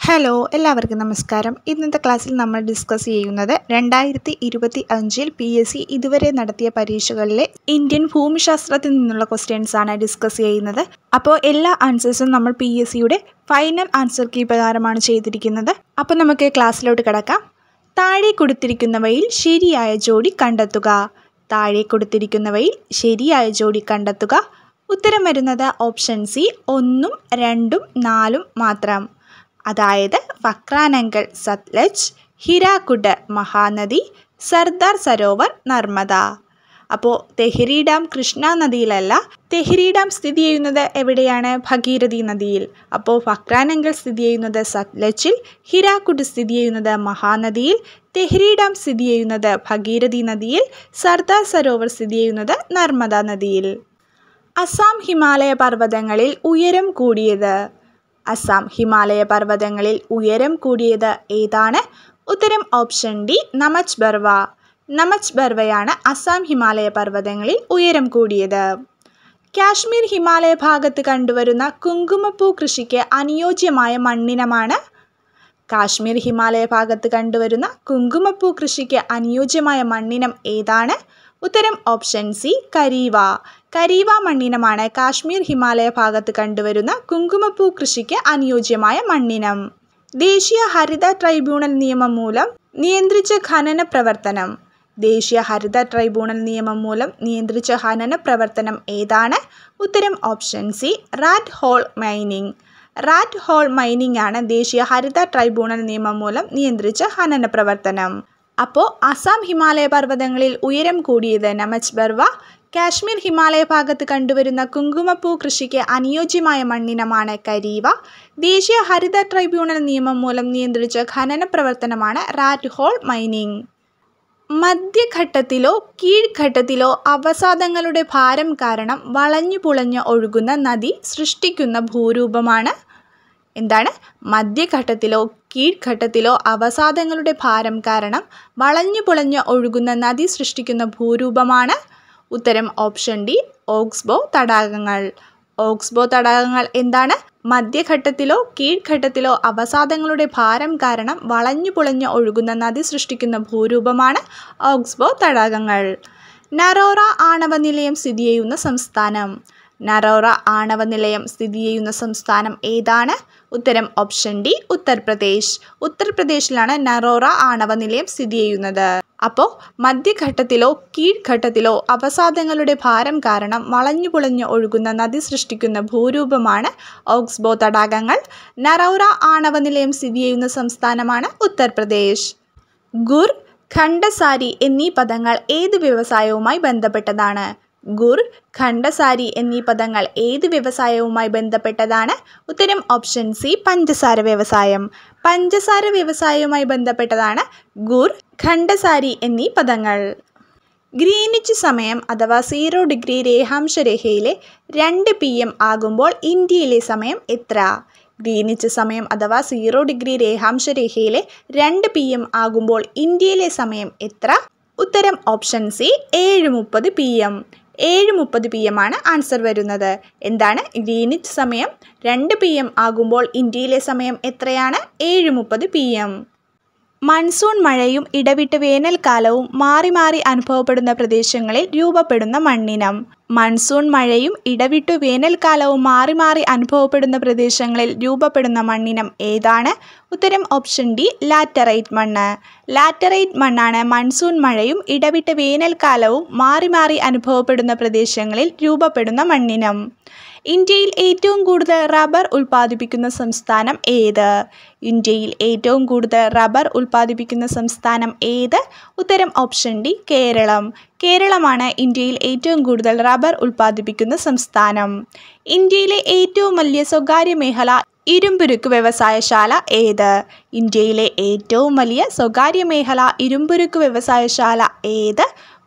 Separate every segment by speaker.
Speaker 1: Hello എല്ലാവർക്കും നമസ്കാരം. ഇന്നത്തെ ക്ലാസ്സിൽ നമ്മൾ ഡിസ്കസ് ചെയ്യുന്നത് 2025 PSC ഇതുവരെ നടത്തിയ പരീക്ഷകളിലെ ഇന്ത്യൻ ഭൂമിശാസ്ത്രത്തിൽ നിന്നുള്ള ക്വസ്റ്റ്യൻസ് ആണ് ഡിസ്കസ് ചെയ്യുന്നത്. അപ്പോൾ എല്ലാ ആൻസേഴ്സും നമ്മൾ PSCയുടെ ഫൈനൽ ആൻസർ കീ പ്രകാരമാണ് ചെയ്തിരിക്കുന്നത്. അപ്പോൾ നമുക്ക് ക്ലാസ്സിലോട്ട് കിടക്കാം. താഴെ കൊടുത്തിരിക്കുന്നവയിൽ ശരിയായ ജോഡി കണ്ടെത്തുക. താഴെ കൊടുത്തിരിക്കുന്നവയിൽ ശരിയായ ജോഡി കണ്ടെത്തുക. ഉത്തരം വരുന്നത് ഓപ്ഷൻ സി 1, 2, 4 മാത്രം. അതായത് ഫക്രാനങ്കൽ സത്ലജ്, ഹിരാക്കുഡ് മഹാനദി, സർദാർ സരോവർ നർമ്മദ. അപ്പോൾ തെഹ്രി ഡാം കൃഷ്ണ നദിയിലല്ല. തെഹ്രി ഡാം സ്ഥിതി ചെയ്യുന്നത് എവിടെയാണ്? ഭഗീരഥി നദിയിൽ. അപ്പോൾ ഫക്രാനങ്കൽ സ്ഥിതി ചെയ്യുന്നത് സത്ലജിൽ, ഹിരാക്കുഡ് സ്ഥിതി ചെയ്യുന്നത് മഹാനദിയിൽ, തെഹ്രി ഡാം സ്ഥിതി ചെയ്യുന്നത് ഭഗീരഥി നദിയിൽ, സർദാർ സരോവർ സ്ഥിതി ചെയ്യുന്നത് നർമ്മദ നദിയിൽ. അസം ഹിമാലയ പർവ്വതങ്ങളിൽ ഉയരം കൂടിയത്. അസം ഹിമാലയ പർവ്വതങ്ങളിൽ ഉയരം കൂടിയത് ഏതാണ്? ഉത്തരം ഓപ്ഷൻ ഡി നമച്ച് ബർവ. നമച്ച് ബർവയാണ് അസം ഹിമാലയ പർവ്വതങ്ങളിൽ ഉയരം കൂടിയത്. കാശ്മീർ ഹിമാലയ ഭാഗത്ത് കണ്ടുവരുന്ന കുങ്കുമപ്പൂ കൃഷിക്ക് അനുയോജ്യമായ മണ്ണിനമാണ്. കാശ്മീർ ഹിമാലയ ഭാഗത്ത് കണ്ടുവരുന്ന കുങ്കുമപ്പൂ കൃഷിക്ക് അനുയോജ്യമായ മണ്ണിനം ഏതാണ്? ഉത്തരം ഓപ്ഷൻ സി കരീവ. കരീവ മണ്ണിനമാണ് കാശ്മീർ ഹിമാലയ ഭാഗത്ത് കണ്ടുവരുന്ന കുങ്കുമപ്പൂ കൃഷിക്ക് അനുയോജ്യമായ മണ്ണിനം. ദേശീയ ഹരിത ട്രൈബ്യൂണൽ നിയമം മൂലം നിയന്ത്രിച്ച ഖനന പ്രവർത്തനം. ദേശീയ ഹരിത ട്രൈബ്യൂണൽ നിയമം മൂലം നിയന്ത്രിച്ച ഖനന പ്രവർത്തനം ഏതാണ്? ഉത്തരം option C rat hole mining. Rat hole mining ആണ് ദേശീയ ഹരിത ട്രൈബ്യൂണൽ നിയമം മൂലം നിയന്ത്രിച്ച ഖനന പ്രവർത്തനം. അപ്പോൾ അസം ഹിമാലയ പർവ്വതങ്ങളിൽ ഉയരം കൂടിയത് നമച്ച് ബർവ. കാശ്മീർ ഹിമാലയ ഭാഗത്ത് കണ്ടുവരുന്ന കുങ്കുമപ്പൂ കൃഷിക്ക് അനുയോജ്യമായ മണ്ണിനമാണ് കരീവ. ദേശീയ ഹരിത ട്രൈബ്യൂണൽ നിയമം മൂലം നിയന്ത്രിച്ച ഖനന പ്രവർത്തനമാണ് റാറ്റ് ഹോൾ മൈനിങ്. മധ്യഘട്ടത്തിലോ കീഴ്ഘട്ടത്തിലോ അവസാദങ്ങളുടെ ഭാരം കാരണം വളഞ്ഞു പുളഞ്ഞ് ഒഴുകുന്ന നദി സൃഷ്ടിക്കുന്ന ഭൂരൂപമാണ്. എന്താണ്? മധ്യഘട്ടത്തിലോ കീഴ്ഘട്ടത്തിലോ അവസാദങ്ങളുടെ ഭാരം കാരണം വളഞ്ഞു പുളഞ്ഞ് ഒഴുകുന്ന നദി സൃഷ്ടിക്കുന്ന ഭൂരൂപമാണ്. ഉത്തരം ഓപ്ഷൻ ഡി ഓക്സ്ബോ തടാകങ്ങൾ. ഓക്സ്ബോ തടാകങ്ങൾ എന്താണ്? മധ്യഘട്ടത്തിലോ കീഴ്ഘട്ടത്തിലോ അവസാദങ്ങളുടെ ഭാരം കാരണം വളഞ്ഞു പുളഞ്ഞ് ഒഴുകുന്ന നദി സൃഷ്ടിക്കുന്ന ഭൂരൂപമാണ് ഓക്സ്ബോ തടാകങ്ങൾ. നറോറ ആണവ നിലയം സ്ഥിതി ചെയ്യുന്ന സംസ്ഥാനം. നറോറ ആണവ നിലയം സ്ഥിതി ചെയ്യുന്ന സംസ്ഥാനം ഏതാണ്? ഉത്തരം ഓപ്ഷൻ ഡി ഉത്തർപ്രദേശ്. ഉത്തർപ്രദേശിലാണ് നറോറ ആണവ നിലയം സ്ഥിതി ചെയ്യുന്നത്. അപ്പോൾ മധ്യഘട്ടത്തിലോ കീഴ്ഘട്ടത്തിലോ അവസാദങ്ങളുടെ ഭാരം കാരണം വളഞ്ഞു പുളഞ്ഞ് ഒഴുകുന്ന നദി സൃഷ്ടിക്കുന്ന ഭൂരൂപമാണ് ഓക്സ്ബോ തടാകങ്ങൾ. നറോറ ആണവ നിലയം സ്ഥിതി ചെയ്യുന്ന സംസ്ഥാനമാണ് ഉത്തർപ്രദേശ്. ഗുർ, ഖണ്ഡസാരി എന്നീ പദങ്ങൾ ഏത് വ്യവസായവുമായി ബന്ധപ്പെട്ടതാണ്? ഗുർ, ഖണ്ഡസാരി എന്നീ പദങ്ങൾ ഏത് വ്യവസായവുമായി ബന്ധപ്പെട്ടതാണ്? ഉത്തരം ഓപ്ഷൻ സി പഞ്ചസാര വ്യവസായം. പഞ്ചസാര വ്യവസായവുമായി ബന്ധപ്പെട്ടതാണ് ഗുർ, ഖണ്ഡസാരി എന്നീ പദങ്ങൾ. ഗ്രീനിച്ച് സമയം അഥവാ 0 ഡിഗ്രി രേഖാംശ രേഖയിലെ 2 PM ആകുമ്പോൾ ഇന്ത്യയിലെ സമയം എത്ര? ഗ്രീനിച്ച് സമയം അഥവാ 0 ഡിഗ്രി രേഖാംശ രേഖയിലെ 2 PM ആകുമ്പോൾ ഇന്ത്യയിലെ സമയം എത്ര? ഉത്തരം ഓപ്ഷൻ സി 7:30 PM. 7:30 PM ആണ് ആൻസർ വരുന്നത്. എന്താണ്? ഗ്രീനിച്ച് സമയം 2 PM ആകുമ്പോൾ ഇന്ത്യയിലെ സമയം എത്രയാണ്? 7:30 PM. മൺസൂൺ മഴയും ഇടവിട്ട് വേനൽക്കാലവും മാറി മാറി അനുഭവപ്പെടുന്ന പ്രദേശങ്ങളിൽ രൂപപ്പെടുന്ന മണ്ണിനം. മൺസൂൺ മഴയും ഇടവിട്ടു വേനൽക്കാലവും മാറി മാറി അനുഭവപ്പെടുന്ന പ്രദേശങ്ങളിൽ രൂപപ്പെടുന്ന മണ്ണിനം ഏതാണ്? ഉത്തരം ഓപ്ഷൻ ഡി ലാറ്ററൈറ്റ് മണ്ണ്. ലാറ്ററൈറ്റ് മണ്ണാണ് മൺസൂൺ മഴയും ഇടവിട്ട് വേനൽക്കാലവും മാറി മാറി അനുഭവപ്പെടുന്ന പ്രദേശങ്ങളിൽ രൂപപ്പെടുന്ന മണ്ണിനം. ഇന്ത്യയിൽ ഏറ്റവും കൂടുതൽ റബ്ബർ ഉൽപ്പാദിപ്പിക്കുന്ന സംസ്ഥാനം ഏത്? ഇന്ത്യയിൽ ഏറ്റവും കൂടുതൽ റബ്ബർ ഉൽപ്പാദിപ്പിക്കുന്ന സംസ്ഥാനം ഏത്? ഉത്തരം ഓപ്ഷൻ ഡി കേരളം. കേരളമാണ് ഇന്ത്യയിൽ ഏറ്റവും കൂടുതൽ റബ്ബർ ഉൽപ്പാദിപ്പിക്കുന്ന സംസ്ഥാനം. ഇന്ത്യയിലെ ഏറ്റവും വലിയ സ്വകാര്യ മേഖല ഇരുമ്പുരുക്ക് വ്യവസായശാല ഏത്? ഇന്ത്യയിലെ ഏറ്റവും വലിയ സ്വകാര്യ മേഖല ഇരുമ്പുരുക്ക് വ്യവസായശാല ഏത്?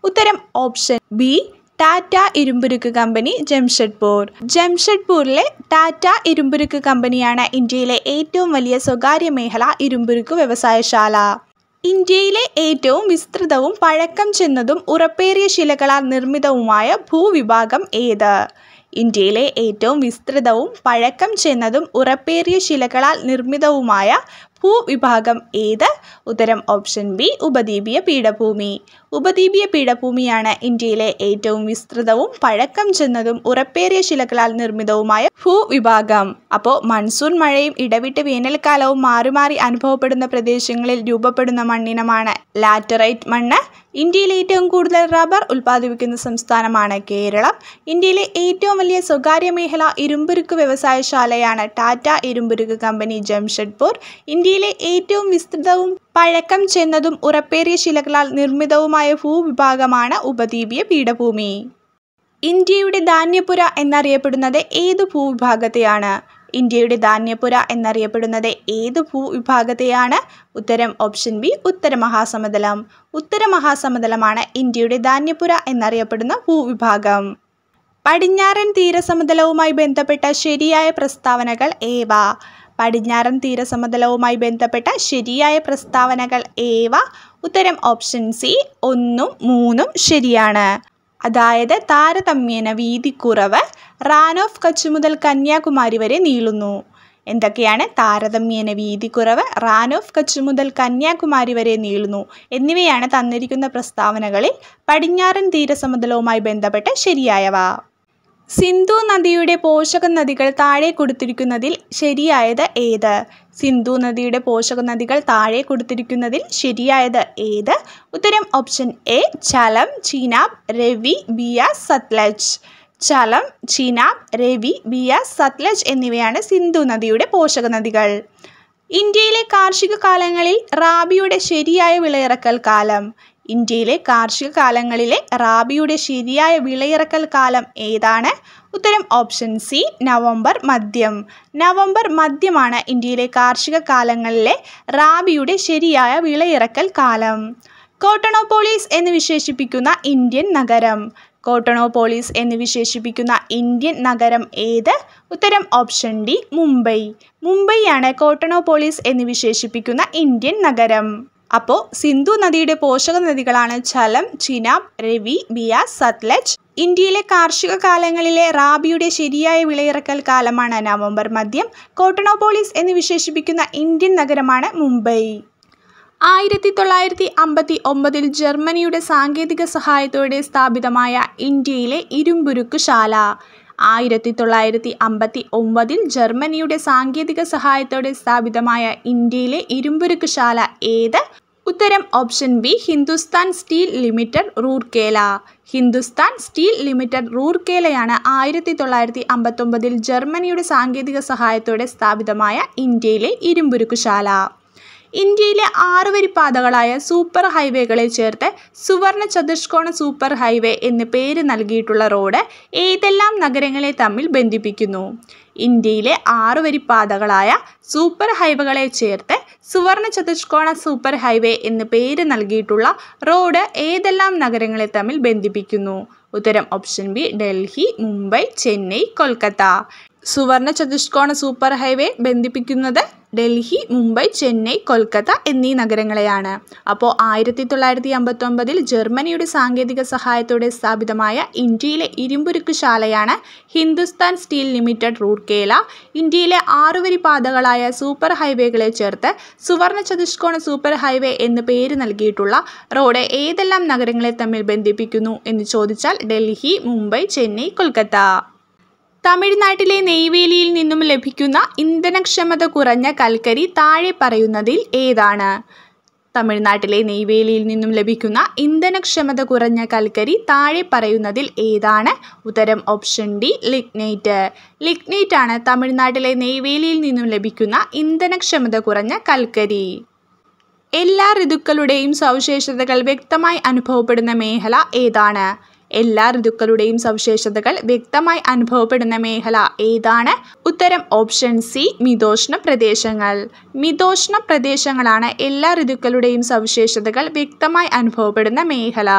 Speaker 1: ഉത്തരം ഓപ്ഷൻ ബി ടാറ്റ ഇരുമ്പുരുക്ക് കമ്പനി, ജംഷഡ്പൂർ. ജംഷഡ്പൂരിലെ ടാറ്റ ഇരുമ്പുരുക്ക് കമ്പനിയാണ് ഇന്ത്യയിലെ ഏറ്റവും വലിയ സ്വകാര്യ മേഖല ഇരുമ്പുരുക്ക് വ്യവസായശാല. ഇന്ത്യയിലെ ഏറ്റവും വിസ്തൃതവും പഴക്കം ചെന്നതും ഉറപ്പേറിയ ശിലകളാൽ നിർമ്മിതവുമായ ഭൂവിഭാഗം ഏത്? ഇന്ത്യയിലെ ഏറ്റവും വിസ്തൃതവും പഴക്കം ചെന്നതും ഉറപ്പേറിയ ശിലകളാൽ നിർമ്മിതവുമായ ഭൂവിഭാഗം ഏത്? ഉത്തരം ഓപ്ഷൻ ബി ഉപദ്വീപീയ പീഠഭൂമി. ഉപദ്വീപീയ പീഠഭൂമിയാണ് ഇന്ത്യയിലെ ഏറ്റവും വിസ്തൃതവും പഴക്കം ചെന്നതും ഉറപ്പേറിയ ശിലകളാൽ നിർമ്മിതവുമായ ഭൂവിഭാഗം. അപ്പോൾ മൺസൂൺ മഴയും ഇടവിട്ട് വേനൽക്കാലവും മാറി മാറി അനുഭവപ്പെടുന്ന പ്രദേശങ്ങളിൽ രൂപപ്പെടുന്ന മണ്ണിനമാണ് ലാറ്ററൈറ്റ് മണ്ണ്. ഇന്ത്യയിൽ ഏറ്റവും കൂടുതൽ റബ്ബർ ഉൽപ്പാദിപ്പിക്കുന്ന സംസ്ഥാനമാണ് കേരളം. ഇന്ത്യയിലെ ഏറ്റവും വലിയ സ്വകാര്യ മേഖല ഇരുമ്പുരുക്ക് വ്യവസായശാലയാണ് ടാറ്റ ഇരുമ്പുരുക്ക് കമ്പനി ജംഷഡ്പൂർ. ഇന്ത്യയിലെ ഏറ്റവും വിസ്തൃതവും പഴക്കം ചെന്നതും ഉറപ്പേറിയ ശിലകളാൽ നിർമ്മിതവുമായ ഭൂവിഭാഗമാണ് ഉപദ്വീപീയ പീഠഭൂമി. ഇന്ത്യയുടെ ധാന്യപ്പുര എന്നറിയപ്പെടുന്നത് ഏതു ഭൂവിഭാഗത്തെയാണ്? ഇന്ത്യയുടെ ധാന്യപ്പുര എന്നറിയപ്പെടുന്നത് ഏതു ഭൂവിഭാഗത്തെയാണ്? ഉത്തരം ഓപ്ഷൻ ബി ഉത്തരമഹാസമതലം. ഉത്തരമഹാസമതലമാണ് ഇന്ത്യയുടെ ധാന്യപ്പുര എന്നറിയപ്പെടുന്ന ഭൂവിഭാഗം. പടിഞ്ഞാറൻ തീരസമതലവുമായി ബന്ധപ്പെട്ട ശരിയായ പ്രസ്താവനകൾ ഏവ? പടിഞ്ഞാറൻ തീരസമതലവുമായി ബന്ധപ്പെട്ട ശരിയായ പ്രസ്താവനകൾ ഏവ? ഉത്തരം ഓപ്ഷൻ സി 1ഉം 3ഉം ശരിയാണ്. അതായത് താരതമ്യേന വീതിക്കുറവ് റാൻ ഓഫ് കച്ച് മുതൽ കന്യാകുമാരി വരെ നീളുന്നു. എന്തൊക്കെയാണ്? താരതമ്യേന വീതിക്കുറവ്, റാൻ ഓഫ് കച്ച് മുതൽ കന്യാകുമാരി വരെ നീളുന്നു എന്നിവയാണ് തന്നിരിക്കുന്ന പ്രസ്താവനകളിൽ പടിഞ്ഞാറൻ തീരസമതലവുമായി ബന്ധപ്പെട്ട ശരിയായവ. സിന്ധു നദിയുടെ പോഷക നദികൾ താഴെ കൊടുത്തിരിക്കുന്നതിൽ ശരിയായത് ഏത്? സിന്ധു നദിയുടെ പോഷക നദികൾ താഴെ കൊടുത്തിരിക്കുന്നതിൽ ശരിയായത് ഏത്? ഉത്തരം ഓപ്ഷൻ എ ഝലം, ചീനാബ്, രവി, ബിയാസ്, സത്ലജ്. ഝലം, ചീനാബ്, രവി, ബിയാസ്, സത്ലജ് എന്നിവയാണ് സിന്ധു നദിയുടെ പോഷക നദികൾ. ഇന്ത്യയിലെ കാർഷിക കാലങ്ങളിൽ റാബിയുടെ ശരിയായ വിളയിറക്കൽ കാലം. ഇന്ത്യയിലെ കാർഷിക കാലങ്ങളിലെ റാബിയുടെ ശരിയായ വിളയിറക്കൽ കാലം ഏതാണ്? ഉത്തരം ഓപ്ഷൻ സി നവംബർ മധ്യം. നവംബർ മധ്യമാണ് ഇന്ത്യയിലെ കാർഷിക കാലങ്ങളിലെ റാബിയുടെ ശരിയായ വിളയിറക്കൽ കാലം. കോട്ടണോപോളിസ് എന്ന് വിശേഷിപ്പിക്കുന്ന ഇന്ത്യൻ നഗരം. കോട്ടണോപോളിസ് എന്ന് വിശേഷിപ്പിക്കുന്ന ഇന്ത്യൻ നഗരം ഏത്? ഉത്തരം ഓപ്ഷൻ ഡി മുംബൈ. മുംബൈയാണ് കോട്ടണോപോളിസ് എന്ന് വിശേഷിപ്പിക്കുന്ന ഇന്ത്യൻ നഗരം. അപ്പോൾ സിന്ധു നദിയുടെ പോഷക നദികളാണ് ഝലം, ചിനാബ്, രവി, ബിയാസ്, സത്ലജ്. ഇന്ത്യയിലെ കാർഷിക കാലങ്ങളിലെ റാബിയുടെ ശരിയായ വിളയിറക്കൽ കാലമാണ് നവംബർ മധ്യം. കോട്ടണോപോളിസ് എന്ന് വിശേഷിപ്പിക്കുന്ന ഇന്ത്യൻ നഗരമാണ് മുംബൈ. 1959 ജർമ്മനിയുടെ സാങ്കേതിക സഹായത്തോടെ സ്ഥാപിതമായ ഇന്ത്യയിലെ ഇരുമ്പുരുക്ക് ശാല. 1959 ജർമ്മനിയുടെ സാങ്കേതിക സഹായത്തോടെ സ്ഥാപിതമായ ഇന്ത്യയിലെ ഇരുമ്പുരുക്ക് ശാല ഏത്? ഉത്തരം option B Hindustan steel limited, Rourkela. Hindustan steel limited, റൂർക്കേലയാണ് 1959 ജർമ്മനിയുടെ സാങ്കേതിക സഹായത്തോടെ സ്ഥാപിതമായ ഇന്ത്യയിലെ ഇരുമ്പുരുക്ക് ശാല. ഇന്ത്യയിലെ 6 വരിപ്പാതകളായ സൂപ്പർ ഹൈവേകളെ ചേർത്ത് സുവർണ ചതുഷ്കോണ സൂപ്പർ ഹൈവേ എന്ന് പേര് നൽകിയിട്ടുള്ള റോഡ് ഏതെല്ലാം നഗരങ്ങളെ തമ്മിൽ ബന്ധിപ്പിക്കുന്നു? ഇന്ത്യയിലെ 6 വരിപ്പാതകളായ സൂപ്പർ ഹൈവേകളെ ചേർത്ത് സുവർണ ചതുഷ്കോണ സൂപ്പർ ഹൈവേ എന്ന് പേര് നൽകിയിട്ടുള്ള റോഡ് ഏതെല്ലാം നഗരങ്ങളെ തമ്മിൽ ബന്ധിപ്പിക്കുന്നു? ഉത്തരം ഓപ്ഷൻ ബി ഡൽഹി, മുംബൈ, ചെന്നൈ, കൊൽക്കത്ത. സുവർണ ചതുഷ്കോണ സൂപ്പർ ഹൈവേ ബന്ധിപ്പിക്കുന്നത് ഡൽഹി, മുംബൈ, ചെന്നൈ, കൊൽക്കത്ത എന്നീ നഗരങ്ങളെയാണ്. അപ്പോൾ 1959 ജർമ്മനിയുടെ സാങ്കേതിക സഹായത്തോടെ സ്ഥാപിതമായ ഇന്ത്യയിലെ ഇരുമ്പുരുക്ക് ശാലയാണ് ഹിന്ദുസ്ഥാൻ സ്റ്റീൽ ലിമിറ്റഡ്, റൂർക്കേല. ഇന്ത്യയിലെ 6 വരിപ്പാതകളായ സൂപ്പർ ഹൈവേകളെ ചേർത്ത് സുവർണ ചതുഷ്കോണ സൂപ്പർ ഹൈവേ എന്ന് പേര് നൽകിയിട്ടുള്ള റോഡ് ഏതെല്ലാം നഗരങ്ങളെ തമ്മിൽ ബന്ധിപ്പിക്കുന്നു എന്ന് ചോദിച്ചാൽ ഡൽഹി, മുംബൈ, ചെന്നൈ, കൊൽക്കത്ത. തമിഴ്നാട്ടിലെ നെയ്വേലിയിൽ നിന്നും ലഭിക്കുന്ന ഇന്ധനക്ഷമത കുറഞ്ഞ കൽക്കരി താഴെ പറയുന്നതിൽ ഏതാണ്? തമിഴ്നാട്ടിലെ നെയ്വേലിയിൽ നിന്നും ലഭിക്കുന്ന ഇന്ധനക്ഷമത കുറഞ്ഞ കൽക്കരി താഴെ പറയുന്നതിൽ ഏതാണ്? ഉത്തരം ഓപ്ഷൻ ഡി ലിഗ്നൈറ്റ്. ലിഗ്നൈറ്റ് ആണ് തമിഴ്നാട്ടിലെ നെയ്വേലിയിൽ നിന്നും ലഭിക്കുന്ന ഇന്ധനക്ഷമത കുറഞ്ഞ കൽക്കരി. എല്ലാ ഋതുക്കളുടെയും സവിശേഷതകൾ വ്യക്തമായി അനുഭവപ്പെടുന്ന മേഖല ഏതാണ്? എല്ലാ ഋതുക്കളുടെയും സവിശേഷതകൾ വ്യക്തമായി അനുഭവപ്പെടുന്ന മേഖല ഏതാണ്? ഉത്തരം ഓപ്ഷൻ സി മിതോഷ്ണ പ്രദേശങ്ങൾ. മിതോഷ്ണ പ്രദേശങ്ങളാണ് എല്ലാ ഋതുക്കളുടെയും സവിശേഷതകൾ വ്യക്തമായി അനുഭവപ്പെടുന്ന മേഖല.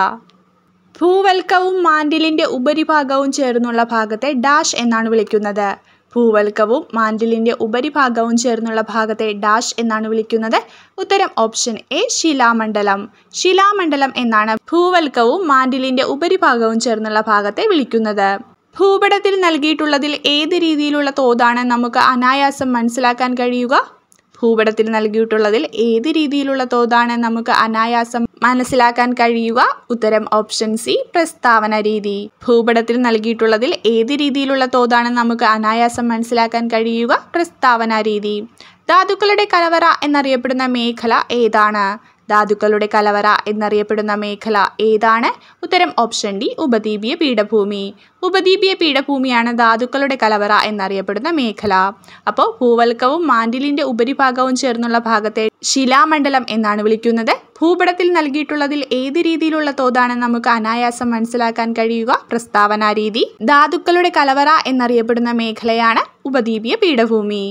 Speaker 1: ഭൂവൽക്കവും മാൻഡിലിൻ്റെ ഉപരിഭാഗവും ചേർന്നുള്ള ഭാഗത്തെ ഡാഷ് എന്നാണ് വിളിക്കുന്നത്. ഭൂവൽക്കവും മാൻഡിലിൻ്റെ ഉപരിഭാഗവും ചേർന്നുള്ള ഭാഗത്തെ ഡാഷ് എന്നാണ് വിളിക്കുന്നത്. ഉത്തരം ഓപ്ഷൻ എ ശിലാമണ്ഡലം. ശിലാമണ്ഡലം എന്നാണ് ഭൂവൽക്കവും മാൻഡിലിൻ്റെ ഉപരിഭാഗവും ചേർന്നുള്ള ഭാഗത്തെ വിളിക്കുന്നത്. ഭൂപടത്തിൽ നൽകിയിട്ടുള്ളതിൽ ഏത് രീതിയിലുള്ള തോതാണ് നമുക്ക് അനായാസം മനസ്സിലാക്കാൻ കഴിയുക? ഭൂപടത്തിൽ നൽകിയിട്ടുള്ളതിൽ ഏത് രീതിയിലുള്ള തോതാണ് നമുക്ക് അനായാസം മനസ്സിലാക്കാൻ കഴിയുക? ഉത്തരം ഓപ്ഷൻ സി, പ്രസ്താവന രീതി. ഭൂപടത്തിൽ നൽകിയിട്ടുള്ളതിൽ ഏത് രീതിയിലുള്ള തോതാണ് നമുക്ക് അനായാസം മനസ്സിലാക്കാൻ കഴിയുക? പ്രസ്താവന രീതി. ധാതുക്കളുടെ കലവറ എന്നറിയപ്പെടുന്ന മേഖല ഏതാണ്? ധാതുക്കളുടെ കലവറ എന്നറിയപ്പെടുന്ന മേഖല ഏതാണ്? ഉത്തരം ഓപ്ഷൻ ഡി, ഉപദ്വീപീയ പീഠഭൂമി. ഉപദ്വീപീയ പീഠഭൂമിയാണ് ധാതുക്കളുടെ കലവറ എന്നറിയപ്പെടുന്ന മേഖല. അപ്പോൾ ഭൂവൽക്കവും മാന്റിലിന്റെ ഉപരിഭാഗവും ചേർന്നുള്ള ഭാഗത്തെ ശിലാമണ്ഡലം എന്നാണ് വിളിക്കുന്നത്. ഭൂപടത്തിൽ നൽകിയിട്ടുള്ളതിൽ ഏത് രീതിയിലുള്ള തോതാണ് നമുക്ക് അനായാസം മനസ്സിലാക്കാൻ കഴിയുക? പ്രസ്താവന രീതി. ധാതുക്കളുടെ കലവറ എന്നറിയപ്പെടുന്ന മേഖലയാണ് ഉപദ്വീപീയ പീഠഭൂമി.